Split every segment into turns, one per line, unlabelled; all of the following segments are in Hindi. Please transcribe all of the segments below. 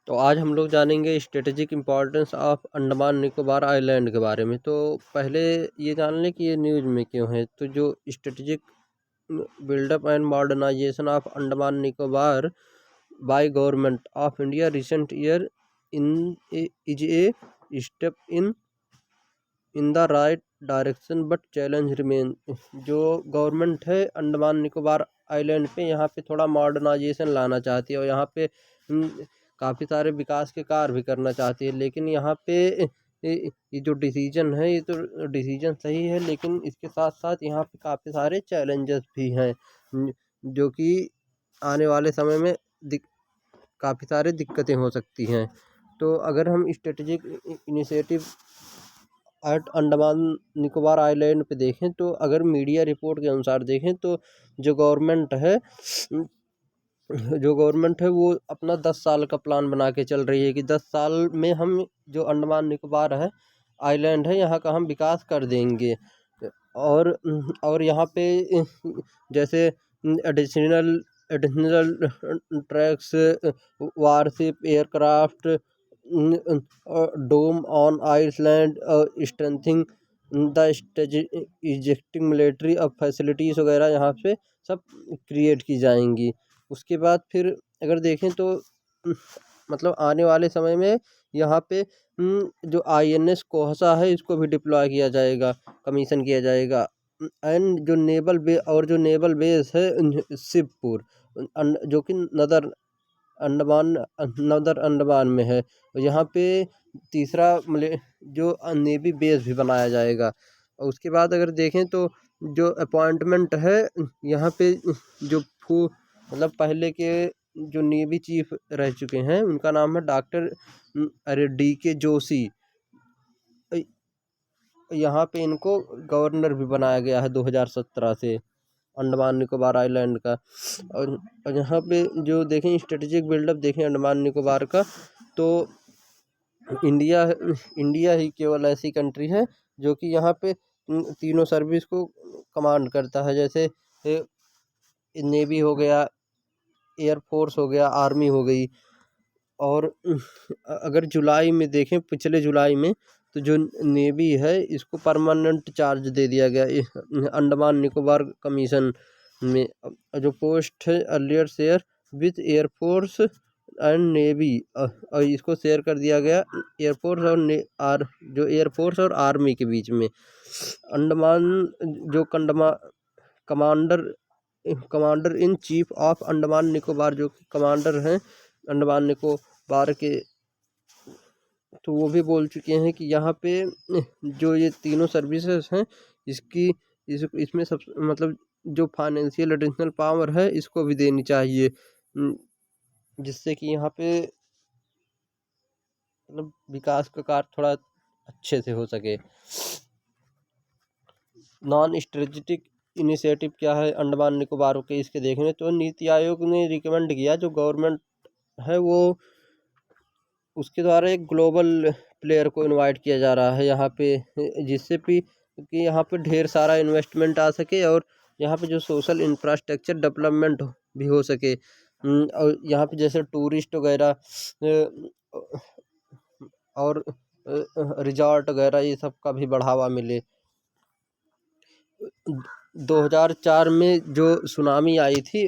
तो आज हम लोग जानेंगे strategic importance of Andaman Nicobar island के बारे में। तो पहले ये जान लें कि ये न्यूज़ में क्यों है। तो जो strategic buildup and modernization of Andaman Nicobar by government of India recent year in is a step in the right direction but challenge remain. जो गवर्नमेंट है अंडमान निकोबार आइलैंड पे, यहाँ पे थोड़ा मॉडर्नाइजेशन लाना चाहती है और यहाँ पे काफ़ी सारे विकास के कार्य भी करना चाहती है। लेकिन यहाँ पे ये जो डिसीजन है, ये तो डिसीजन सही है, लेकिन इसके साथ साथ यहाँ पे काफ़ी सारे चैलेंजेस भी हैं जो कि आने वाले समय में काफ़ी सारे दिक्कतें हो सकती हैं। तो अगर हम strategic initiative eight Andaman Nicobar island पे देखें, तो अगर मीडिया रिपोर्ट के अनुसार देखें तो जो गवर्नमेंट है वो अपना 10 साल का प्लान बना के चल रही है कि 10 साल में हम जो अंडमान निकोबार है आइलैंड है, यहाँ का हम विकास कर देंगे। और यहाँ पे जैसे additional additional tracks, warship aircraft, dome on island, strengthening the existing military अब फैसिलिटीज़ वगैरह यहाँ पे सब क्रिएट की जाएंगी। उसके बाद फिर अगर देखें तो मतलब आने वाले समय में यहाँ पे जो INS कोहसा है इसको भी डिप्लॉय किया जाएगा, कमीशन किया जाएगा। एंड जो नेवल बेस है शिवपुर, जो कि नदर अंडमान में है। यहाँ पे तीसरा जो नेवी बेस भी बनाया जाएगा। और उसके बाद अगर देखें तो जो अपॉइंटमेंट है यहाँ पे, जो मतलब पहले के जो नेवी चीफ रह चुके हैं उनका नाम है डॉक्टर DK जोशी। यहाँ पे इनको गवर्नर भी बनाया गया है 2017 से अंडमान निकोबार आइलैंड का। और यहाँ पे जो देखें स्ट्रेटेजिक बिल्डअप देखें अंडमान निकोबार का, तो इंडिया ही केवल ऐसी कंट्री है जो कि यहाँ पे तीनों सर्विस को कमांड करता है। जैसे नेवी हो गया, एयरफोर्स हो गया, आर्मी हो गई। और अगर जुलाई में देखें, पिछले जुलाई में, तो जो नेवी है इसको परमानेंट चार्ज दे दिया गया अंडमान निकोबार कमीशन में। जो पोस्ट है earlier share with air force and navy, और इसको शेयर कर दिया गया एयरफोर्स और जो एयरफोर्स और आर्मी के बीच में। अंडमान जो commander in chief of Andaman Nicobar, जो कमांडर हैं अंडमान निकोबार के, तो वो भी बोल चुके हैं कि यहाँ पे जो ये तीनों सर्विसेज हैं इसमें सब मतलब जो फाइनेंशियल एडिशनल पावर है इसको भी देनी चाहिए, जिससे कि यहाँ पे मतलब विकास का कार्य थोड़ा अच्छे से हो सके। नॉन स्ट्रेटेजिक इनिशिएटिव क्या है अंडमान निकोबार के, इसके देखने तो नीति आयोग ने रिकमेंड किया, जो गवर्नमेंट है वो उसके द्वारा एक ग्लोबल प्लेयर को इनवाइट किया जा रहा है यहाँ पे, जिससे भी कि यहाँ पे ढेर सारा इन्वेस्टमेंट आ सके और यहाँ पे जो सोशल इंफ्रास्ट्रक्चर डेवलपमेंट भी हो सके। और यहाँ पे जैसे टूरिस्ट वगैरह और रिजॉर्ट वगैरह ये सब का भी बढ़ावा मिले। 2004 में जो सुनामी आई थी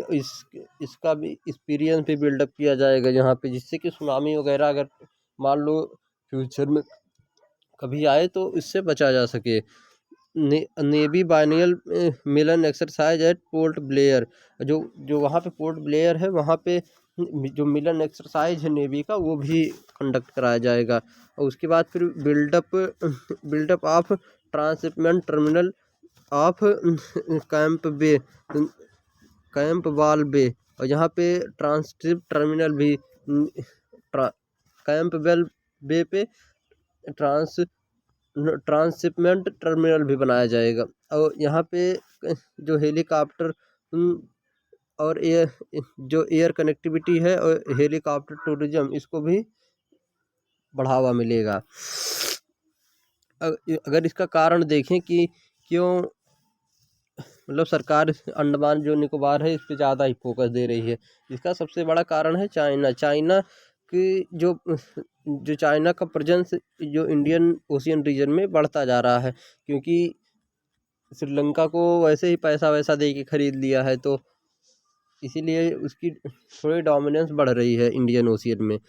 इसका भी एक्सपीरियंस भी बिल्डअप किया जाएगा यहाँ पे, जिससे कि सुनामी वगैरह अगर मान लो फ्यूचर में कभी आए तो इससे बचा जा सके। नेवी बाइनियल मिलन एक्सरसाइज एट पोर्ट ब्लेयर, जो वहाँ पे पोर्ट ब्लेयर है वहाँ पे जो मिलन एक्सरसाइज है नेवी का वो भी कंडक्ट कराया जाएगा। और उसके बाद फिर buildup of transshipment terminal of Campbell Bay, और यहाँ पे ट्रांसशिप टर्मिनल भी कैंप वेल बे पे ट्रांसशिपमेंट टर्मिनल भी बनाया जाएगा। और यहाँ पे जो हेलीकॉप्टर और एयर कनेक्टिविटी है और हेलीकॉप्टर टूरिज्म, इसको भी बढ़ावा मिलेगा। अगर इसका कारण देखें कि क्यों मतलब सरकार अंडमान जो निकोबार है इस पर ज़्यादा ही फोकस दे रही है, इसका सबसे बड़ा कारण है चाइना। कि जो चाइना का प्रेजेंस जो इंडियन ओशियन रीजन में बढ़ता जा रहा है, क्योंकि श्रीलंका को वैसे ही पैसा वैसा दे के खरीद लिया है, तो इसीलिए उसकी थोड़ी डोमिनेंस बढ़ रही है इंडियन ओशियन में।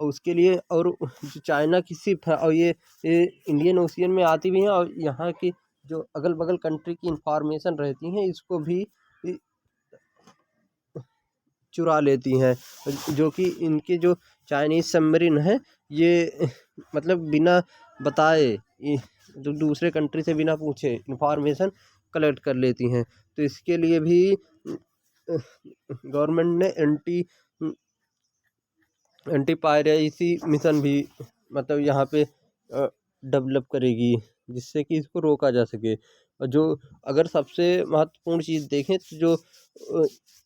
उसके लिए और जो चाइना की शिप है और ये इंडियन ओशियन में आती भी हैं और यहाँ की जो अगल बगल कंट्री की इंफॉर्मेशन रहती हैं इसको भी चुरा लेती हैं, जो कि इनके जो चाइनीज़ सबमरीन है ये मतलब बिना बताए जो दूसरे कंट्री से बिना पूछे इंफॉर्मेशन कलेक्ट कर लेती हैं। तो इसके लिए भी गवर्नमेंट ने एंटी पायरेसी मिशन भी मतलब यहाँ पे डेवलप करेगी, जिससे कि इसको रोका जा सके। और जो अगर सबसे महत्वपूर्ण चीज़ देखें तो जो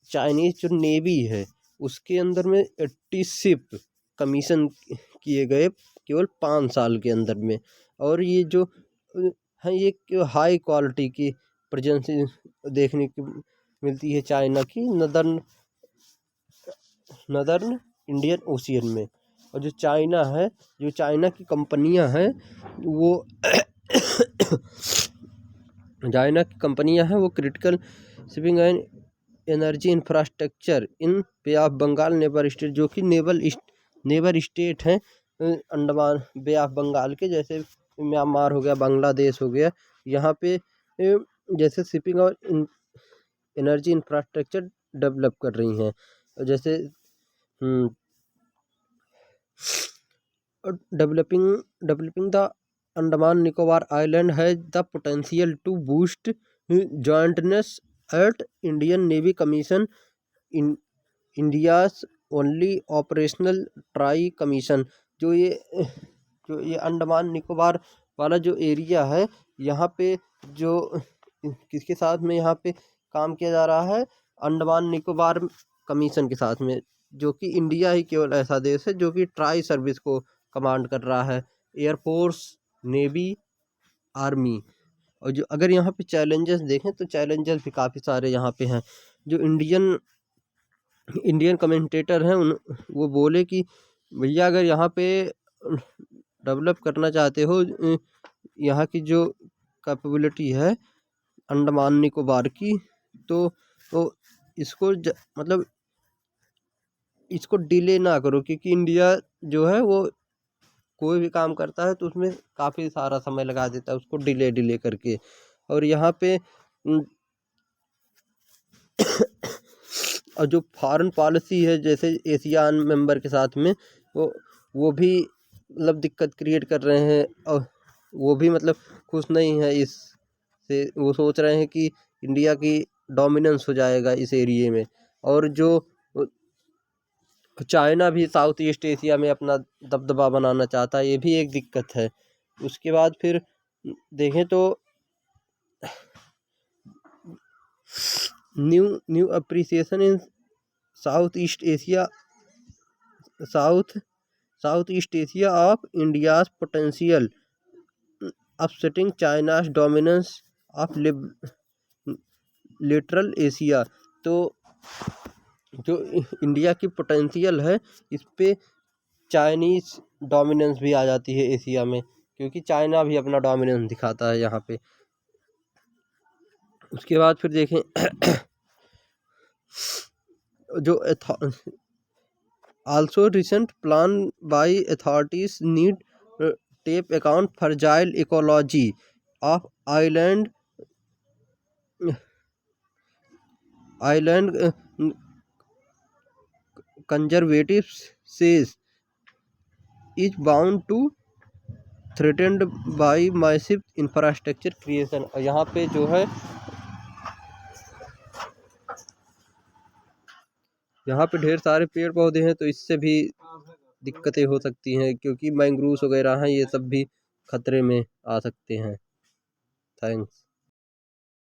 चाइनीज़ जो नेवी है उसके अंदर में 80 शिप कमीशन किए गए केवल 5 साल के अंदर में। और ये जो है ये हाई क्वालिटी की प्रेजेंस देखने की मिलती है चाइना की नदर्न इंडियन ओशियन में। और जो चाइना की कंपनियां हैं वो चाइना की कंपनियां हैं वो critical shipping and energy infrastructure in Bay of Bengal neighbour state, जो कि नेबर स्टेट हैं अंडमान बे ऑफ बंगाल के, जैसे म्यांमार हो गया, बांग्लादेश हो गया, यहाँ पे जैसे शिपिंग और एनर्जी इंफ्रास्ट्रक्चर डेवलप कर रही हैं। जैसे developing the Andaman Nicobar island has the potential to boost jointness at Indian Navy commission in India's only operational tri commission. जो ये अंडमान निकोबार वाला जो एरिया है यहाँ पे जो किसके साथ में यहाँ पे काम किया जा रहा है, अंडमान निकोबार कमीशन के साथ में, जो कि इंडिया ही केवल ऐसा देश है जो कि ट्राई सर्विस को कमांड कर रहा है, एयरफोर्स, नेवी, आर्मी। और जो अगर यहाँ पे चैलेंजेस देखें तो चैलेंजेस भी काफ़ी सारे यहाँ पे हैं। जो इंडियन कमेंटेटर हैं वो बोले कि भैया अगर यहाँ पे डेवलप करना चाहते हो यहाँ की जो कैपेबिलिटी है अंडमान निकोबार की, तो इसको मतलब इसको डिले ना करो, क्योंकि इंडिया जो है वो कोई भी काम करता है तो उसमें काफ़ी सारा समय लगा देता है उसको डिले करके। और यहाँ पे और जो फॉरेन पॉलिसी है जैसे एशियान मेंबर के साथ में वो भी मतलब दिक्कत क्रिएट कर रहे हैं, और वो भी मतलब खुश नहीं है इससे। वो सोच रहे हैं कि इंडिया की डोमिनेंस हो जाएगा इस एरिए में। और जो चाइना भी साउथ ईस्ट एशिया में अपना दबदबा बनाना चाहता है, ये भी एक दिक्कत है। उसके बाद फिर देखें तो new appreciation in south east Asia of India's potential upsetting China's dominance of literal Asia. तो जो इंडिया की पोटेंशियल है इस पे चाइनीज़ डोमिनेंस भी आ जाती है एशिया में, क्योंकि चाइना भी अपना डोमिनेंस दिखाता है यहाँ पे। उसके बाद फिर देखें जो also recent plan by authorities need take account fragile ecology of island conservative says is bound to threatened by massive infrastructure creation। यहाँ पे जो है यहाँ पे ढेर सारे पेड़ पौधे हैं तो इससे भी दिक्कतें हो सकती हैं, क्योंकि मैंग्रोव्स वगैरह हैं ये सब भी खतरे में आ सकते हैं। थैंक्स।